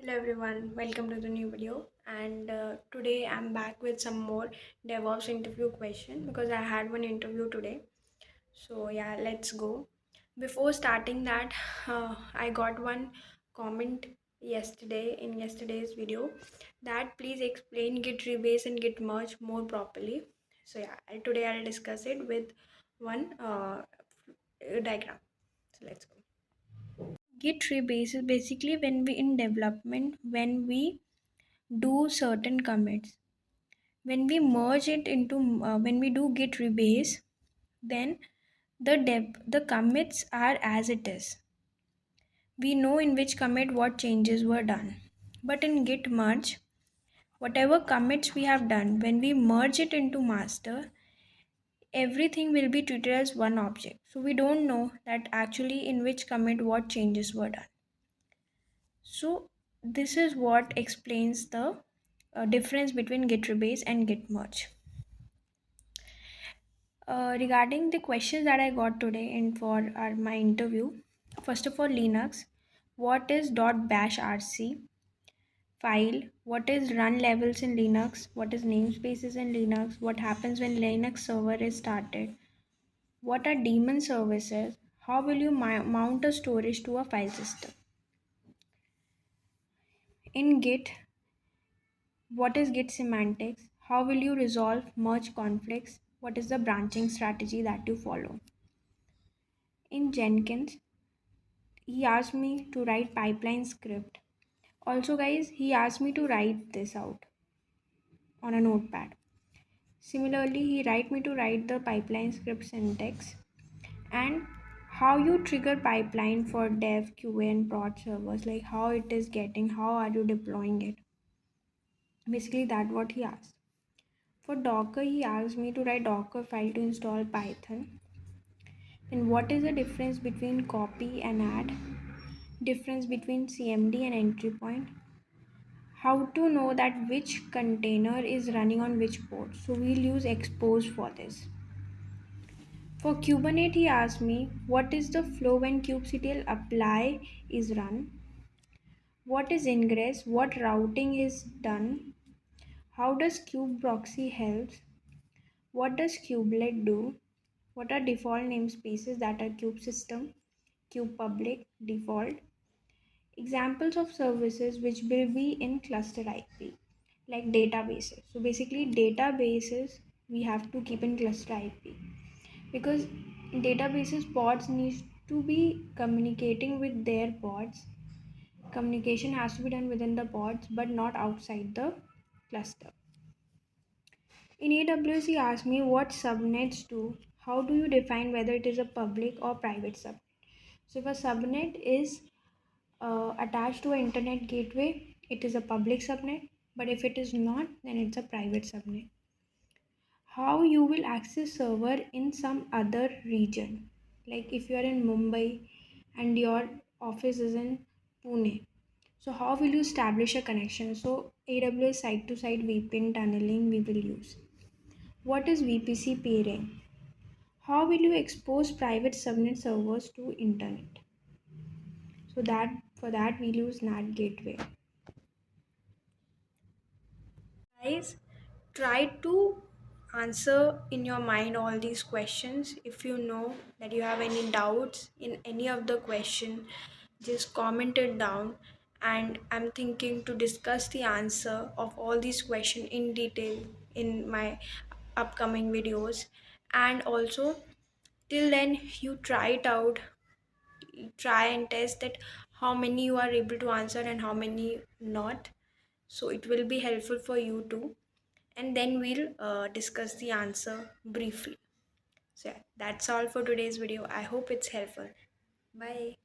Hello everyone, welcome to the new video. And today I'm back with some more DevOps interview question because I had one interview today. So yeah, let's go. Before starting that, I got one comment yesterday in yesterday's video that please explain Git rebase and Git merge more properly. So yeah, today I'll discuss it with one diagram. So let's go. Git rebase is basically when we in development, when we do certain commits, when we merge it into when we do git rebase, then the commits are as it is. We know in which commit what changes were done, but in git merge, whatever commits we have done, when we merge it into master, everything will be treated as one object, so we don't know that actually in which commit what changes were done. So this is what explains the difference between git rebase and git merge. Regarding the questions that I got today and for my interview, first of all, Linux, what is .bash rc file? What is run levels in Linux? What is namespaces in Linux? What happens when Linux server is started? What are daemon services? How will you mount a storage to a file system? In Git, what is Git semantics? How will you resolve merge conflicts? What is the branching strategy that you follow? In Jenkins, he asked me to write pipeline script. Also guys, he asked me to write this out on a notepad. Similarly, he write me to write the pipeline script syntax and how you trigger pipeline for dev, QA and prod servers, like how it is getting, how are you deploying it. Basically that what he asked. For Docker, he asked me to write Docker file to install Python. Then what is the difference between copy and add? Difference between CMD and entry point? How to know that which container is running on which port? So we'll use expose for this. For Kubernetes, he asked me what is the flow when kubectl apply is run? What is ingress? What routing is done? How does kube proxy helps? What does kubelet do? What are default namespaces that are kube system, kube public, default? Examples of services which will be in cluster IP, like databases. So basically databases we have to keep in cluster IP because databases pods need to be communicating with their pods. Communication has to be done within the pods but not outside the cluster. In AWS, he asked me what subnets do. How do you define whether it is a public or private subnet? So if a subnet is attached to an internet gateway, it is a public subnet. But if it is not, then it's a private subnet. How you will access server in some other region. Like if you are in Mumbai and your office is in Pune. So how will you establish a connection? So AWS site-to-site VPN tunneling we will use. What is VPC peering? How will you expose private subnet servers to internet? So that for that we'll use NAT gateway. Guys, try to answer in your mind all these questions. If you know that you have any doubts in any of the question, just comment it down, and I'm thinking to discuss the answer of all these questions in detail in my upcoming videos. And also, till then, you try it out, try and test that how many you are able to answer and how many not, so it will be helpful for you too. And then we'll discuss the answer briefly. So yeah, that's all for today's video. I hope it's helpful. Bye.